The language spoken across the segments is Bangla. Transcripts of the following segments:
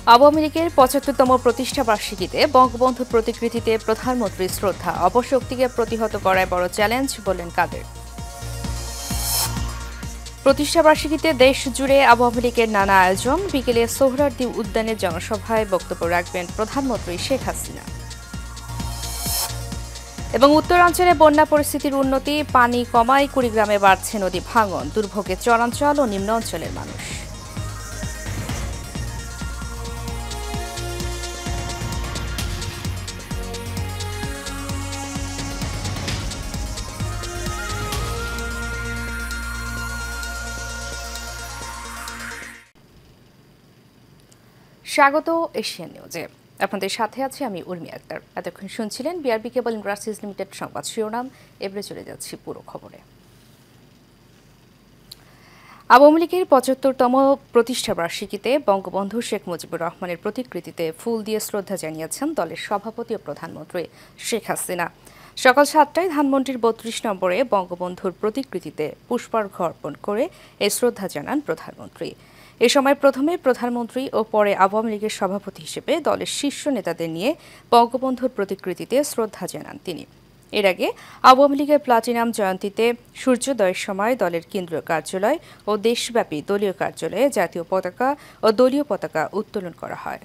আওয়ামী লীগের ৭৫তম প্রতিষ্ঠা বার্ষিকীতে বঙ্গবন্ধুর প্রতিকৃতিতে প্রধানমন্ত্রীর শ্রদ্ধা, অপশক্তিকে প্রতিহত করায় বড় চ্যালেঞ্জ বললেন কাদের। প্রতিষ্ঠা বার্ষিকীতে দেশ জুড়ে আওয়ামী লীগের নানা আয়োজন, বিকেলে সোহরাওয়ার্দী উদ্যানের জনসভায় বক্তব্য রাখবেন প্রধানমন্ত্রী শেখ হাসিনা। এবং উত্তরাঞ্চলে বন্যা পরিস্থিতির উন্নতি, পানি কমায় কুড়িগ্রামে বাড়ছে নদী ভাঙন, দুর্ভোগে চরাঞ্চল ও নিম্ন অঞ্চলের মানুষ। স্বাগত এশিয়ান নিউজে। আপনাদের সাথে আছি আমি উর্মি আক্তার। এতক্ষণ শুনছিলেন বিআরবি কেবল ইন্ডাস্ট্রিজ লিমিটেড সংবাদ শিরোনাম। এবারে চলে যাচ্ছি পুরো খবরে। আওয়ামী লীগের ৭৫তম প্রতিষ্ঠা বার্ষিকীতে বঙ্গবন্ধু শেখ মুজিবুর রহমানের প্রতিকৃতিতে ফুল দিয়ে শ্রদ্ধা জানিয়েছেন দলের সভাপতি ও প্রধানমন্ত্রী শেখ হাসিনা। সকাল ৭টায় ধানমন্ডির ৩২ নম্বরে বঙ্গবন্ধুর প্রতিকৃতিতে পুষ্পার্ঘ্য অর্পণ করে এই শ্রদ্ধা জানান প্রধানমন্ত্রী। এ সময় প্রথমে প্রধানমন্ত্রী ও পরে আওয়ামী লীগের সভাপতি হিসেবে দলের শীর্ষ নেতাদের নিয়ে বঙ্গবন্ধুর প্রতিকৃতিতে শ্রদ্ধা জানান তিনি। এর আগে আওয়ামী লীগের প্লাটিনাম জয়ন্তীতে সূর্যোদয়ের সময় দলের কেন্দ্রীয় কার্যালয় ও দেশব্যাপী দলীয় কার্যালয়ে জাতীয় পতাকা ও দলীয় পতাকা উত্তোলন করা হয়।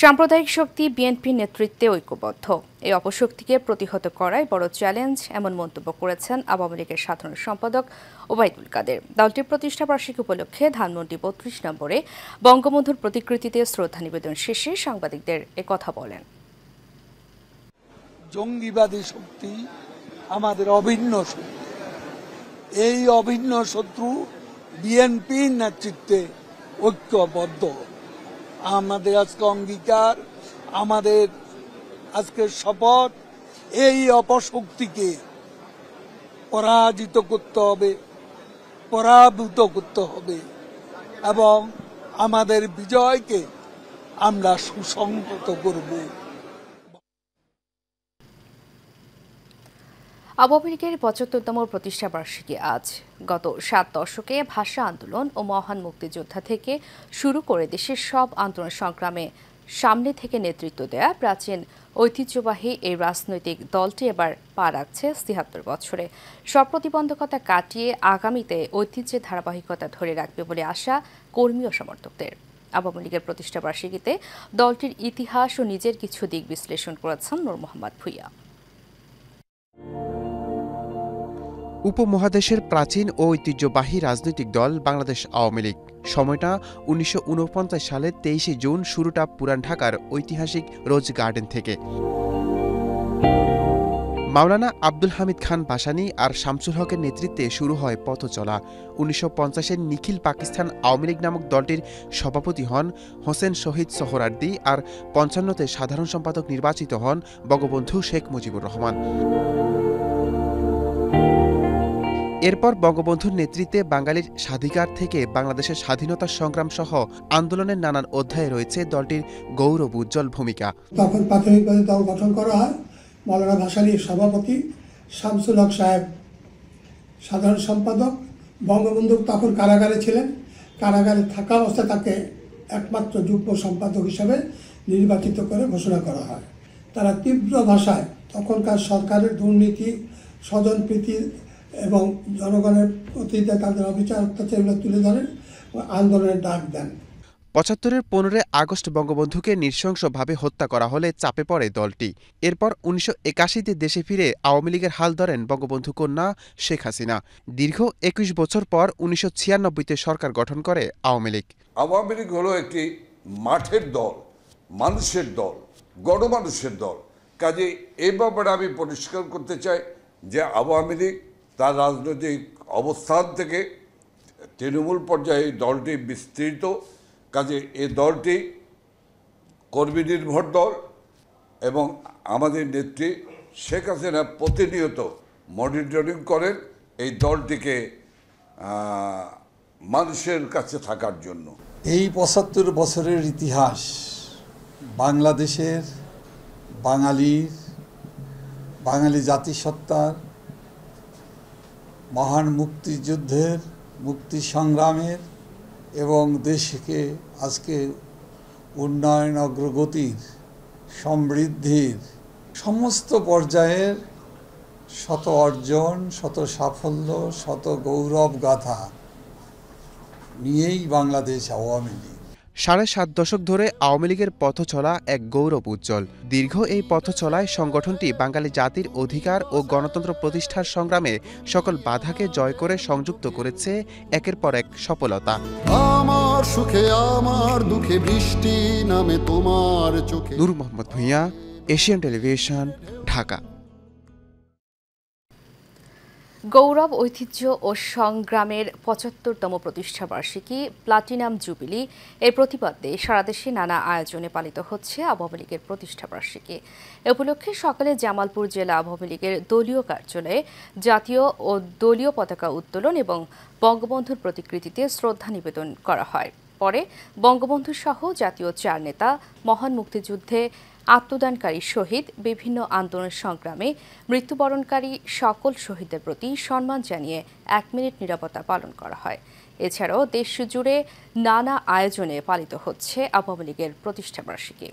সাম্প্রদায়িক শক্তি বিএনপির নেতৃত্বে ঐক্যবদ্ধ, এই অপশক্তিকে প্রতিহত করাই বড় চ্যালেঞ্জ, এমন মন্তব্য করেছেন আওয়ামী লীগের সাধারণ সম্পাদক ওবায়দুল কাদের। দলটির প্রতিষ্ঠা বার্ষিকী উপলক্ষে ধানমন্ডি ৩২ নম্বরে বঙ্গবন্ধুর প্রতিকৃতিতে শ্রদ্ধা নিবেদন শেষে সাংবাদিকদের একথা বলেন। জঙ্গিবাদী শক্তি আমাদের অভিন্ন শত্রু। এই অভিন্ন শত্রু বিএনপির নেতৃত্বে ঐক্যবদ্ধ। আমাদের আজকে অঙ্গীকার, আমাদের আজকের শপথ, এই অপশক্তিকে পরাজিত করতে হবে, পরাভূত করতে হবে এবং আমাদের বিজয়কে আমরা সুসংহত করব। আওয়ামী লীগের ৭৫তম প্রতিষ্ঠা বার্ষিকী আজ। গত ৭ দশকে ভাষা আন্দোলন ও মহান মুক্তিযোদ্ধা থেকে শুরু করে দেশের সব আন্দোলন সংগ্রামে সামনে থেকে নেতৃত্ব দেয়া প্রাচীন ঐতিহ্যবাহী এই রাজনৈতিক দলটি এবার পা রাখছে ৭৩ বছরে। সব প্রতিবন্ধকতা কাটিয়ে আগামীতে ঐতিহ্যের ধারাবাহিকতা ধরে রাখবে বলে আশা কর্মী ও সমর্থকদের। আওয়ামী লীগের প্রতিষ্ঠা বার্ষিকীতে দলটির ইতিহাস ও নিজের কিছু দিক বিশ্লেষণ করেছেন নূর মোহাম্মদ ভূঁইয়া। উপমহাদেশের প্রাচীন ও ঐতিহ্যবাহী রাজনৈতিক দল বাংলাদেশ আওয়ামী লীগ। সময়টা ১৯৪৯ সালের ২৩ জুন, শুরুটা পুরান ঢাকার ঐতিহাসিক রোজ গার্ডেন থেকে। মাওলানা আব্দুল হামিদ খান ভাসানী আর শামসুল হকের নেতৃত্বে শুরু হয় পথ চলা। ১৯৫০-এর নিখিল পাকিস্তান আওয়ামী লীগ নামক দলটির সভাপতি হন হোসেন শহীদ সোহরাওয়ার্দী, আর ৫৫-তে সাধারণ সম্পাদক নির্বাচিত হন বঙ্গবন্ধু শেখ মুজিবুর রহমান। এরপর বঙ্গবন্ধুর নেতৃত্বে বাঙালির স্বাধিকার থেকে বাংলাদেশের স্বাধীনতা সংগ্রাম সহ আন্দোলনের নানান অধ্যায়ে রয়েছে দলটির গৌরব উজ্জ্বল ভূমিকা। তখন প্রাথমিকভাবে দল গঠন করা হয়। মাওলানা ভাসানীর সভাপতি, শামসুল হক সাহেব সাধারণ সম্পাদক। বঙ্গবন্ধু তখন কারাগারে ছিলেন। কারাগারে থাকা অবস্থায় তাকে একমাত্র যুগ্ম সম্পাদক হিসেবে নির্বাচিত করে ঘোষণা করা হয়। তারা তীব্র ভাষায় তখনকার সরকারের দুর্নীতি, স্বজনপ্রীতি এবং জনগণের প্রতি তাদের অবিচার অত্যাচারগুলো তুলে ধরেন ও আন্দোলনের ডাক দেন। ৭৫-এর ১৫ আগস্ট বঙ্গবন্ধুকে নৃশংসভাবে হত্যা করা হলে চাপে পড়ে দলটি। এরপর ১৯৮১-তে দেশে ফিরে আওয়ামী লীগের হাল ধরেন বঙ্গবন্ধু কন্যা শেখ হাসিনা। দীর্ঘ ২১ বছর পর ১৯৯৬-তে সরকার গঠন করে আওয়ামী লীগ। আওয়ামী লীগ হলো একটি মাঠের দল, মানুষের দল, গণমানুষের দল। কাজে এই ব্যাপারে আমি পরিষ্কার করতে চাই যে আওয়ামী লীগ তার রাজনৈতিক অবস্থান থেকে তৃণমূল পর্যায়ে দলটি বিস্তৃত। কাজে এই দলটি কর্মী নির্ভর দল এবং আমাদের নেত্রী শেখ হাসিনা প্রতিনিয়ত মনিটরিং করেন এই দলটিকে মানুষের কাছে থাকার জন্য। এই ৭৫ বছরের ইতিহাস বাংলাদেশের বাঙালি জাতিসত্তার, মহান মুক্তিযুদ্ধের মুক্তি সংগ্রামের এবং দেশকে আজকে উন্নয়ন অগ্রগতির সমৃদ্ধির সমস্ত পর্যায়ের শত অর্জন, শত সাফল্য, শত গৌরব গাথা নিয়েই বাংলাদেশ আওয়ামী লীগ। ৭.৫ দশক ধরে আওয়ামী লীগের পথ চলা এক গৌরব উজ্জ্বল। দীর্ঘ এই পথ চলায় সংগঠনটি বাঙালি জাতির অধিকার ও গণতন্ত্র প্রতিষ্ঠার সংগ্রামে সকল বাধাকে জয় করে সংযুক্ত করেছে একের পর এক সফলতা। আমার সুখে আমার দুঃখে বৃষ্টি নামে তোমার চোখে। নূর মোহাম্মদ ভূঁইয়া, এশিয়ান টেলিভিশন, ঢাকা। গৌরব, ঐতিহ্য ও সংগ্রামের ৭৫তম প্রতিষ্ঠাবার্ষিকী প্লাটিনাম জুবিলি এর প্রতিপাদ্যে সারা দেশে নানা আয়োজনে পালিত হচ্ছে আওয়ামী লীগের প্রতিষ্ঠাবার্ষিকী। এ উপলক্ষে সকালে জামালপুর জেলা আওয়ামী লীগের দলীয় কার্যালয়ে জাতীয় ও দলীয় পতাকা উত্তোলন এবং বঙ্গবন্ধুর প্রতিকৃতিতে শ্রদ্ধা নিবেদন করা হয়। পরে বঙ্গবন্ধু সহ জাতীয় ৪ নেতা মহান মুক্তিযুদ্ধে আত্মদানকারী শহীদ, বিভিন্ন আন্দোলন সংগ্রামে মৃত্যুবরণকারী সকল শহীদদের প্রতি সম্মান জানিয়ে ১ মিনিট নীরবতা পালন করা হয়। এছাড়াও দেশ জুড়ে নানা আয়োজনে পালিত হচ্ছে আওয়ামী লীগের প্রতিষ্ঠাবার্ষিকী।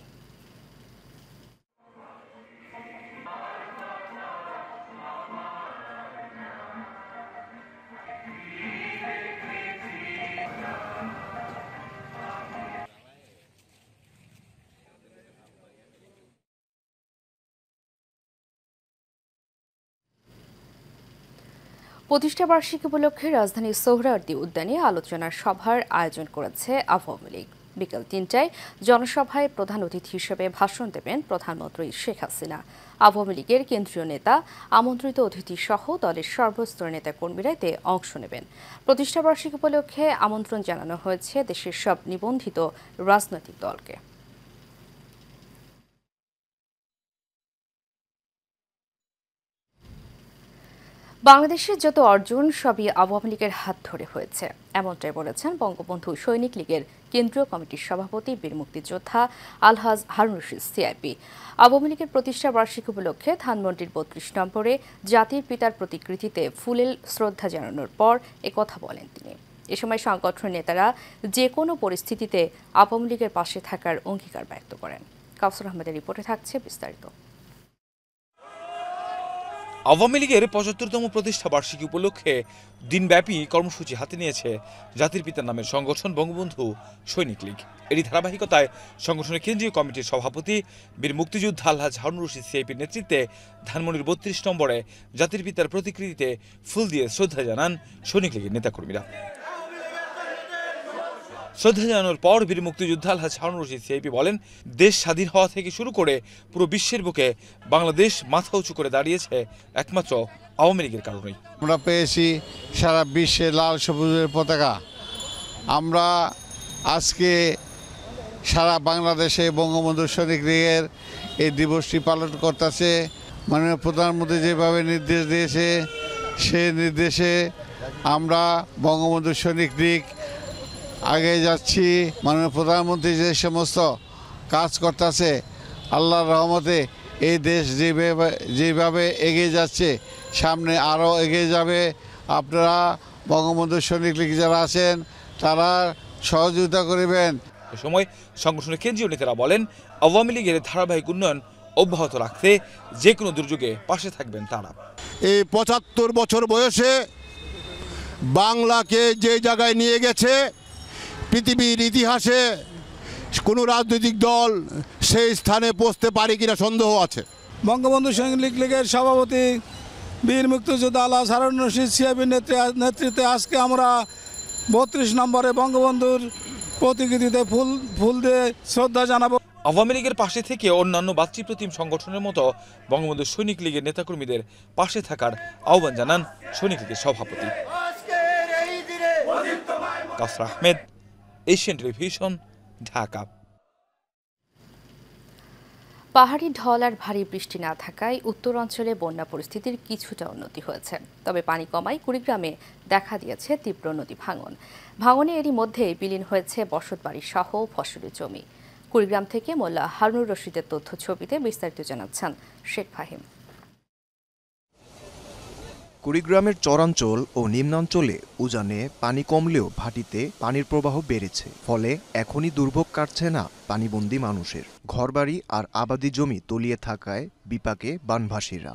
প্রতিষ্ঠাবার্ষিকী উপলক্ষে রাজধানীর সোহরাওয়ার্দী উদ্যানে আলোচনা সভার আয়োজন করেছে আওয়ামী লীগ। বিকেল ৩টায় জনসভায় প্রধান অতিথি হিসেবে ভাষণ দেবেন প্রধানমন্ত্রী শেখ হাসিনা। আওয়ামী লীগের কেন্দ্রীয় নেতা, আমন্ত্রিত অতিথি সহ দলের সর্বস্তরের নেতাকর্মীরা এতে অংশ নেবেন। প্রতিষ্ঠাবার্ষিকী উপলক্ষে আমন্ত্রণ জানানো হয়েছে দেশের সব নিবন্ধিত রাজনৈতিক দলকে। বাংলাদেশের যত অর্জন সবই আওয়ামী লীগের হাত ধরে হয়েছে, এমনটাই বলেছেন বঙ্গবন্ধু সৈনিক লীগের কেন্দ্রীয় কমিটির সভাপতি বীর মুক্তিযোদ্ধা আলহাজ হারুন রশিদ সিআইপি। আওয়ামী লীগের প্রতিষ্ঠা বার্ষিকী উপলক্ষে ধানমন্ডির ৩২ নম্বরে জাতির পিতার প্রতিকৃতিতে ফুলেল শ্রদ্ধা জানানোর পর একথা বলেন তিনি। এ সময় সংগঠনের নেতারা যে কোনো পরিস্থিতিতে আওয়ামী লীগের পাশে থাকার অঙ্গীকার ব্যক্ত করেন। কাউসার আহমেদের রিপোর্টে থাকছে বিস্তারিত। আওয়ামী লীগের ৭৫তম প্রতিষ্ঠা বার্ষিকী উপলক্ষে দিনব্যাপী কর্মসূচি হাতে নিয়েছে জাতির পিতার নামের সংগঠন বঙ্গবন্ধু সৈনিক লীগ। এরই ধারাবাহিকতায় সংগঠনের কেন্দ্রীয় কমিটির সভাপতি বীর মুক্তিযোদ্ধা আলহাজ হারুন রশিদ সিআইপির নেতৃত্বে ধানমন্ডির ৩২ নম্বরে জাতির পিতার প্রতিকৃতিতে ফুল দিয়ে শ্রদ্ধা জানান সৈনিক লীগের নেতাকর্মীরা। শ্রদ্ধা জানানোর পর বীর মুক্তিযোদ্ধা আলহাজ হারুন রশিদ সিআইপি বলেন, দেশ স্বাধীন হওয়া থেকে শুরু করে পুরো বিশ্বের বুকে বাংলাদেশ মাথা উঁচু করে দাঁড়িয়েছে একমাত্র আওয়ামী লীগের কারণেই। আমরা পেয়েছি সারা বিশ্বে লাল সবুজের পতাকা। আমরা আজকে সারা বাংলাদেশে বঙ্গবন্ধু সৈনিক লীগের এই দিবসটি পালন করতেছে। মাননীয় প্রধানমন্ত্রী যেভাবে নির্দেশ দিয়েছে সেই নির্দেশে আমরা বঙ্গবন্ধু সৈনিক লীগ আগে যাচ্ছি। মাননীয় প্রধানমন্ত্রী যে সমস্ত কাজ করতেছে, আল্লাহর রহমতে এই দেশ যেভাবে এগিয়ে যাচ্ছে সামনে আরও এগিয়ে যাবে। আপনারা বঙ্গবন্ধু সৈনিক লীগ যারা আছেন তারা সহযোগিতা করবেন। এ সময় সংগঠনের কেন্দ্রীয় নেতারা বলেন, আওয়ামী লীগের ধারাবাহিক উন্নয়ন অব্যাহত রাখতে যে কোনো দুর্যোগে পাশে থাকবেন তারা। এই ৭৫ বছর বয়সে বাংলাকে যে জায়গায় নিয়ে গেছে পৃথিবীর ইতিহাসে কোনো রাজনৈতিক দল সেই স্থানে পৌঁছতে পারে কিনা সন্দেহ আছে। বঙ্গবন্ধু সৈনিক লীগের সভাপতি বীর মুক্তিযোদ্ধা আলহাজ হারুন রশিদ সিআইপির নেতৃত্বে আজকে আমরা ৩২ নম্বরে বঙ্গবন্ধুর প্রতিকৃতিতে ফুল দিয়ে শ্রদ্ধা জানাবো। আওয়ামী লীগের পাশে থেকে অন্যান্য ভাতৃপ্রতিম সংগঠনের মতো বঙ্গবন্ধু সৈনিক লীগের নেতাকর্মীদের পাশে থাকার আহ্বান জানান সৈনিক লীগের সভাপতি। কাউসার আহমেদ, এশিয়ান টেলিভিশন, ঢাকা। পাহাড়ি ঢল আর ভারী বৃষ্টি না থাকায় উত্তরাঞ্চলে বন্যা পরিস্থিতির কিছুটা উন্নতি হয়েছে, তবে পানি কমায় কুড়িগ্রামে দেখা দিয়েছে তীব্র নদী ভাঙন। ভাঙনে এরই মধ্যে বিলীন হয়েছে বসতবাড়ি সহ ফসলি জমি। কুড়িগ্রাম থেকে মোল্লা হারুনুর রশিদের তথ্য ছবিতে বিস্তারিত জানাচ্ছেন শেখ ফাহিম। কুড়িগ্রামের চরাঞ্চল ও নিম্নাঞ্চলে উজানে পানি কমলেও ভাটিতে পানির প্রবাহ বেড়েছে, ফলে এখনই দুর্ভোগ কাটছে না পানিবন্দী মানুষের। ঘরবাড়ি আর আবাদি জমি তলিয়ে থাকায় বিপাকে বানভাসীরা।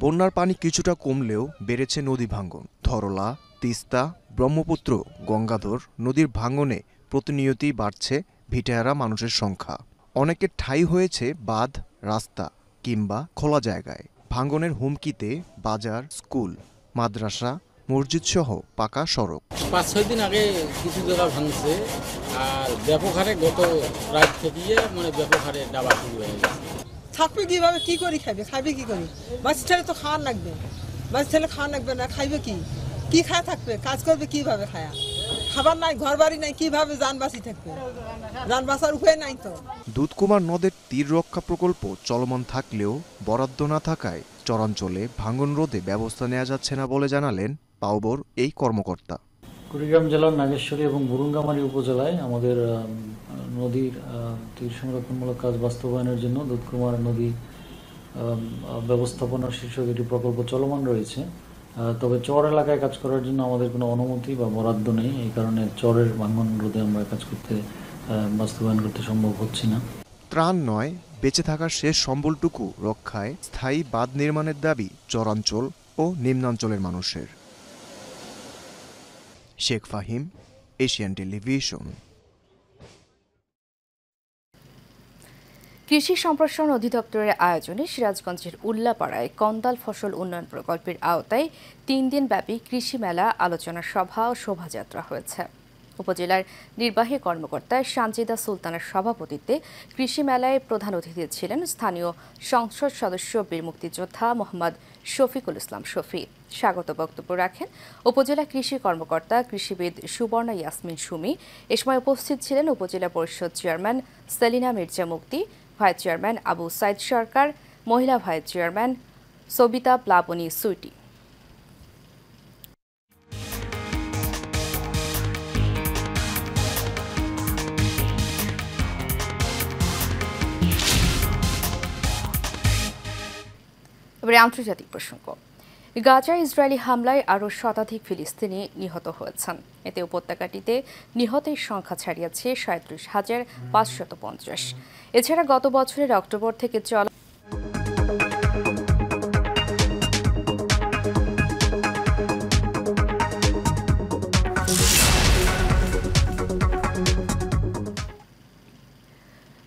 বন্যার পানি কিছুটা কমলেও বেড়েছে নদী ভাঙ্গন। ধরলা, তিস্তা, ব্রহ্মপুত্র, গঙ্গাধর নদীর ভাঙ্গনে প্রতিনিয়তই বাড়ছে ভিটেহারা মানুষের সংখ্যা। অনেকের ঠাঁই হয়েছে বাঁধ, রাস্তা কিংবা খোলা জায়গায়। ভাঙ্গনের হুমকিতে বাজার, স্কুল, মাদ্রাসা, মসজিদ সহ পাকা সড়ক। 5-6 দিন আগে কিছু জায়গা ভাঙছে, আর ব্যাপক হারে গত রাত থেকে ব্যাপক হারে ডাবা শুরু হয়ে গেছে। থাকবে কিভাবে, কি করি খাইবে কি করি? বাচ্চা ছেলে তো খাওয়ার লাগবে, বাচ্চা ছেলে খাওয়ার লাগবে না, খাইবে কি খায় থাকবে, কাজ করবে কিভাবে? খায়া খাবার নাই, ঘর বাড়ি নাই, কিভাবে যান বাঁচি থাকবে? যান বাঁচার উপায় নাই তো। দুধকুমার নদের তীর রক্ষা প্রকল্প চলমান থাকলেও বরাদ্দ না থাকায় চরাঞ্চলে ভাঙন রোধে ব্যবস্থা নেওয়া যাচ্ছে না বলে জানালেন পাউবোর এই কর্মকর্তা। কুড়িগ্রাম জেলার নাগেশ্বরী এবং বুরুঙ্গামারী উপজেলায় আমাদের নদীর তীর সংরক্ষণমূলক কাজ বাস্তবায়নের জন্য দুধকুমার নদী ব্যবস্থাপনা শীর্ষক একটি প্রকল্প চলমান রয়েছে। তবে চর এলাকায় কাজ করার জন্য আমাদের কোনো অনুমতি বা বরাদ্দ নেই, এই কারণে চরের ভাঙন রোধে আমরা কাজ করতে বাস্তবায়ন করতে সম্ভব হচ্ছে না। ত্রাণ নয়, বেঁচে থাকার শেষ সম্বলটুকু রক্ষায় স্থায়ী বাঁধ নির্মাণের দাবি চরাঞ্চল ও নিম্নাঞ্চলের মানুষের। Sheikh Fahim, Asian television. কৃষি সম্প্রসারণ অধিদপ্তরের আয়োজনে সিরাজগঞ্জের উল্লাপাড়ায় কন্দাল ফসল উন্নয়ন প্রকল্পের আওতায় 3 দিনব্যাপী কৃষি মেলা, আলোচনা সভা ও শোভাযাত্রা হয়েছে। উপজেলার নির্বাহী কর্মকর্তা সানজিদা সুলতানের সভাপতিত্বে কৃষি মেলায় প্রধান অতিথি ছিলেন স্থানীয় সংসদ সদস্য বীর মুক্তিযোদ্ধা মোহাম্মদ শফিকুল ইসলাম শফি। স্বাগত বক্তব্য রাখেন উপজেলা কৃষি কর্মকর্তা কৃষিবিদ সুবর্ণা ইয়াসমিন সুমি। এ সময় উপস্থিত ছিলেন উপজেলা পরিষদ চেয়ারম্যান সেলিনা মির্জা মুক্তি, ভাইস চেয়ারম্যান আবু সাইদ সরকার, মহিলা ভাইস চেয়ারম্যান সবিতা প্লাবনী সুইটি। এবারে আন্তর্জাতিক প্রসঙ্গ। গাজা ইসরায়েলি হামলায় আরও শতাধিক ফিলিস্তিনি নিহত হয়েছেন। এতে উপত্যকাটিতে নিহতের সংখ্যা ছাড়িয়েছে 37,550। এছাড়া গত বছরের অক্টোবর থেকে চলা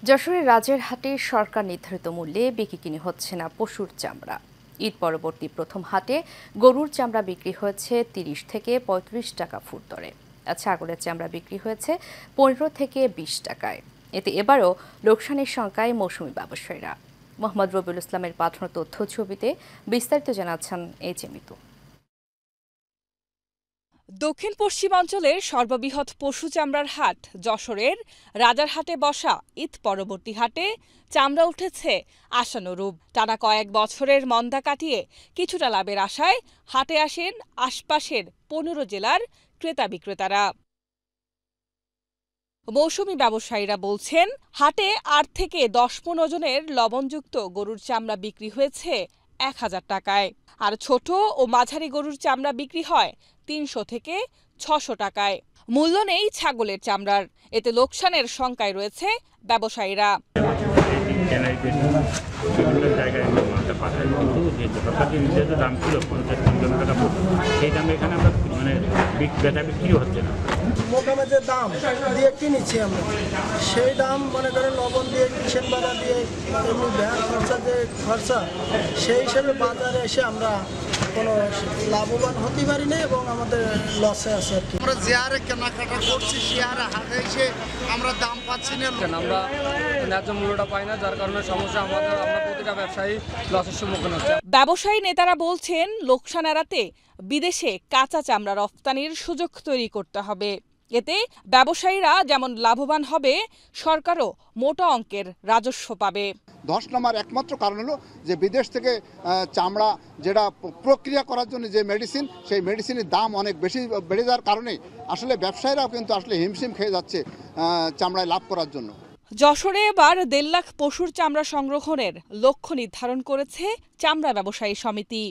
যশোরের রাজেরহাটে সরকার নির্ধারিত মূল্যে বিক্রি হচ্ছে না পশুর চামড়া। ঈদ পরবর্তী প্রথম হাটে গরুর চামড়া বিক্রি হয়েছে 30 থেকে 35 টাকা ফুট দরে। ছাগলের চামড়া বিক্রি হয়েছে 15 থেকে 20 টাকায়। এতে এবারও লোকসানের শঙ্কায় মৌসুমি ব্যবসায়ীরা। মোহাম্মদ রবিউল ইসলামের পাঠানো তথ্য ছবিতে বিস্তারিত জানাচ্ছেন এই মিতু। দক্ষিণ পশ্চিমাঞ্চলের সর্ববৃহৎ পশু চামড়ার হাট যশোরের রাজারহাটে বসা ঈদ পরবর্তী হাটে চামড়া উঠেছে আশানুরূপ। টানা কয়েক বছরের মন্দা কাটিয়ে কিছুটা লাভের আশায় হাটে আসেন আশপাশের 15 জেলার ক্রেতা বিক্রেতারা। মৌসুমি ব্যবসায়ীরা বলছেন, হাটে 8 থেকে 10 মণ ওজনের লবণযুক্ত গরুর চামড়া বিক্রি হয়েছে 1000 টাকায়, আর ছোট ও মাঝারি গরুর চামড়া বিক্রি হয় 300 থেকে 600 টাকায়। মূল্য নেই ছাগলের চামড়ার। এতে লোকসানের শঙ্কায় রয়েছে ব্যবসায়ীরা। মোকামে যে দাম দিয়ে কিনেছি আমরা, সেই দাম মনে করেন লবণ দিয়ে, কিষেন বাড়া দিয়ে, এমনি ভ্যান খরচা যে খরচা, সেই হিসেবে বাজারে এসে আমরা কোনো লাভবান হতে পারি না এবং আমাদের লসে আছে আর কি। আমরা যে হারে কেনাকাটা করছি সে হারে হাতে এসে আমরা দাম পাচ্ছি না, আমরা ন্যায্য মূল্যটা পাই না, যার কারণে সমস্যা আমরা প্রতিটা ব্যবসায়ী লসের সম্মুখীন হচ্ছে। ব্যবসায়ী নেতারা বলছেন, লোকসান এড়াতে বিদেশে কাঁচা চামড়া রফতানির সুযোগ তৈরি করতে হবে। এতে ব্যবসায়ীরা যেমন লাভবান হবে, সরকারও মোটা অঙ্কের রাজস্ব পাবে। ধস নামার একমাত্র কারণ হলো যে বিদেশ থেকে চামড়া যেটা প্রক্রিয়া করার জন্য যে মেডিসিন, সেই মেডিসিনের দাম অনেক বেশি বেড়ে যাওয়ার কারণে আসলে ব্যবসায়ীরাও কিন্তু আসলে হিমশিম খেয়ে যাচ্ছে চামড়ায় লাভ করার জন্য। যশোরে এবার 1.5 লাখ পশুর চামড়া সংগ্রহণের লক্ষ্য নির্ধারণ করেছে চামড়া ব্যবসায়ী সমিতি।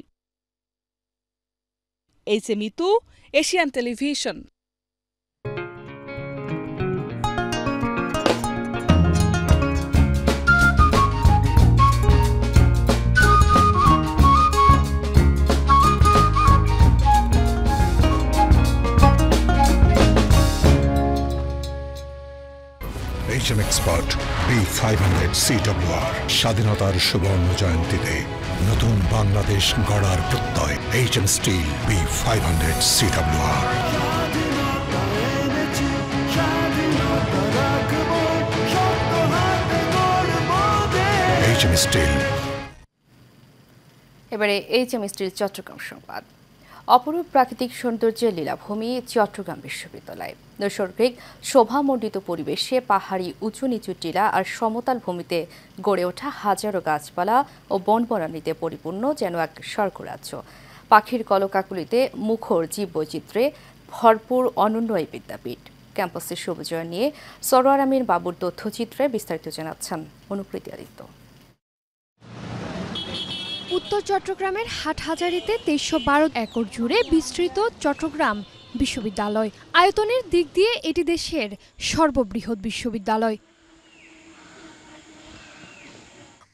HA Mitu, Asian television. HM Expert B500 CWR স্বাধীনতার সুবর্ণ জয়ন্তীতে নতুন বাংলাদেশ গড়ার প্রত্যয়। HM Steel B500 CWR। HM Steel। এবারে HM Steel চট্টগ্রাম সংবাদ। অপরূপ প্রাকৃতিক সৌন্দর্যের লীলাভূমি চট্টগ্রাম বিশ্ববিদ্যালয়। নৈসর্গিক শোভামণ্ডিত পরিবেশে পাহাড়ি উঁচু নিচু টিলা আর সমতল ভূমিতে গড়ে ওঠা হাজারো গাছপালা ও বনবনানীতে পরিপূর্ণ যেন এক স্বর্গরাজ্য। পাখির কলকাকলিতে মুখর জীববৈচিত্র্যে ভরপুর অনন্য এই বিদ্যাপীঠ। ক্যাম্পাসের সবুজায়ন নিয়ে সরোয়ার আমিন বাবুর তথ্যচিত্রে বিস্তারিত জানাচ্ছেন অনুকৃতি আদিত্য। উত্তর চট্টগ্রামের হাটহাজারীতে 2312 একর জুড়ে বিস্তৃত চট্টগ্রাম বিশ্ববিদ্যালয়। আয়তনের দিক দিয়ে এটি দেশের সর্ববৃহৎ বিশ্ববিদ্যালয়।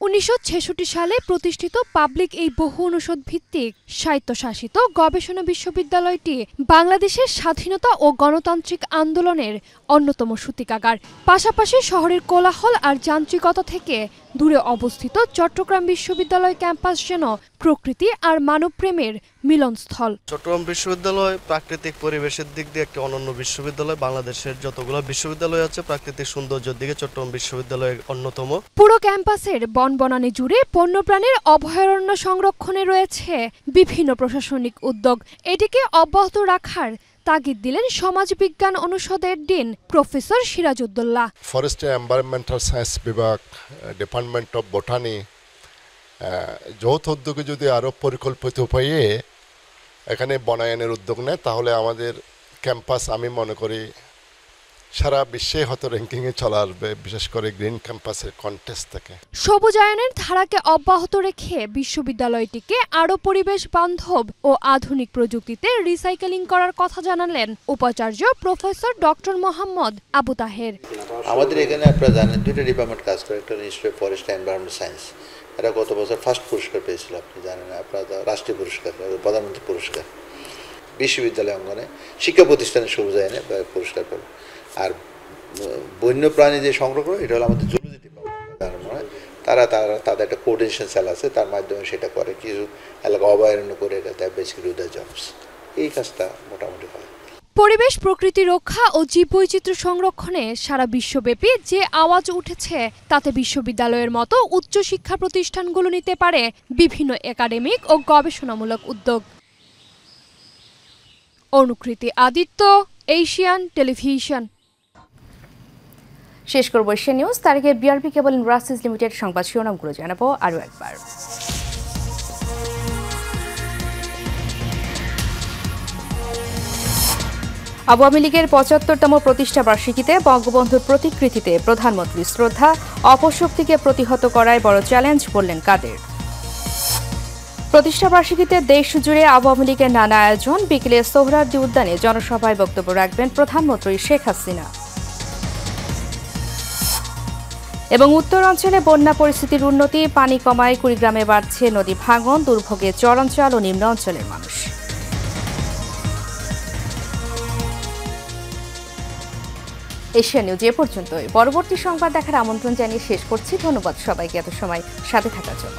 1966 সালে প্রতিষ্ঠিত পাবলিক এই বহু অনুষদ ভিত্তিক স্বায়ত্তশাসিত গবেষণা বিশ্ববিদ্যালয়টি বাংলাদেশের স্বাধীনতা ও গণতান্ত্রিক আন্দোলনের অন্যতম সূতিকাগার। পাশাপাশি শহরের কোলাহল আর যান্ত্রিকতা থেকে দূরে অবস্থিত চট্টগ্রাম বিশ্ববিদ্যালয় ক্যাম্পাস যেন প্রকৃতি আর মানবপ্রেমের মিলনস্থল। চট্টগ্রাম বিশ্ববিদ্যালয় প্রাকৃতিক পরিবেশের দিক দিয়ে একটি অনন্য বিশ্ববিদ্যালয়। বাংলাদেশের যতগুলো বিশ্ববিদ্যালয় আছে প্রাকৃতিক সৌন্দর্যের দিকে চট্টগ্রাম বিশ্ববিদ্যালয় অন্যতম। পুরো ক্যাম্পাসের বনবনানী জুড়ে বন্যপ্রাণীর অভয়ারণ্য সংরক্ষণে রয়েছে বিভিন্ন প্রশাসনিক উদ্যোগ। এটিকে অব্যাহত রাখার তাগিদ দিলেন সমাজবিজ্ঞান অনুষদের dean professor Sirajuddaula. Forest environmental science বিভাগ, ডিপার্টমেন্ট অফ বোটানি যৌথ উদ্যোগে যদি আরও পরিকল্পিত উপায়ে এখানে বনায়নের উদ্যোগ নেয় তাহলে আমাদের ক্যাম্পাস আমি মনে করি সারা বিশ্বে হয়তো র্যাঙ্কিংয়ে চলে আসবে, বিশেষ করে গ্রিন ক্যাম্পাসের কন্টেস্ট থেকে। সবুজায়নের ধারাকে অব্যাহত রেখে বিশ্ববিদ্যালয়টিকে আরও পরিবেশ বান্ধব ও আধুনিক প্রযুক্তিতে রিসাইকেলিং করার কথা জানালেন উপাচার্য প্রফেসর ডক্টর মোহাম্মদ আবু তাহের। আমাদের এখানে আপনারা জানেন দুইটা ডিপার্টমেন্ট কাজ করে, একটা institute of forest and environmental science, এটা গত বছর ফার্স্ট পুরস্কার পেয়েছিল, আপনি জানেন, আপনারা রাষ্ট্রীয় পুরস্কার, প্রধানমন্ত্রী পুরস্কার। বিশ্ববিদ্যালয় অঙ্গনে শিক্ষা প্রতিষ্ঠানের সবুজায়নে পুরস্কার পাবে। আর বন্যপ্রাণী যে সংরক্ষণ, এটা হলো আমাদের জুলজি ডিপার্টমেন্ট। তারা তাদের একটা কোঅর্ডিনেশন সেল আছে, তার মাধ্যমে সেটা করে, কিছু এলাকা অভয়ারণ্য করে এটা দেয় বেসিক্যালি দ্য জবস। এই কাজটা মোটামুটি হয়। পরিবেশ প্রকৃতি রক্ষা ও জীববৈচিত্র্য সংরক্ষণে সারা বিশ্বব্যাপী যে আওয়াজ উঠেছে তাতে বিশ্ববিদ্যালয়ের মতো উচ্চশিক্ষা প্রতিষ্ঠানগুলো নিতে পারে বিভিন্ন একাডেমিক ও গবেষণামূলক উদ্যোগ। অনুকৃতি আদিত্য, এশিয়ান টেলিভিশন। শেষ করব এশিয়া নিউজ। তার আগে বিআরবি কেবল ইন্ডাস্ট্রিজ লিমিটেড সংবাদ শিরোনামগুলো জানাবো আরও একবার। আওয়ামী লীগের ৭৫তম প্রতিষ্ঠা বার্ষিকীতে বঙ্গবন্ধুর প্রতিকৃতিতে প্রধানমন্ত্রী শ্রদ্ধা। অপশক্তিকে প্রতিহত করায় বড় চ্যালেঞ্জ বললেন কাদের। প্রতিষ্ঠা বার্ষিকীতে দেশ জুড়ে আওয়ামী লীগের নানা আয়োজন। বিকেলে সোহরাওয়ার্দী উদ্যানে জনসভায় বক্তব্য রাখবেন প্রধানমন্ত্রী শেখ হাসিনা। এবং উত্তরাঞ্চলে বন্যা পরিস্থিতির উন্নতি, পানি কমায় কুড়িগ্রামে বাড়ছে নদী ভাঙন, দুর্ভোগে চরাঞ্চল ও নিম্ন অঞ্চলের মানুষ। এশিয়া নিউজ এ পর্যন্তই। পরবর্তী সংবাদ দেখার আমন্ত্রণ জানিয়ে শেষ করছি। ধন্যবাদ সবাইকে এত সময় সাথে থাকার জন্য।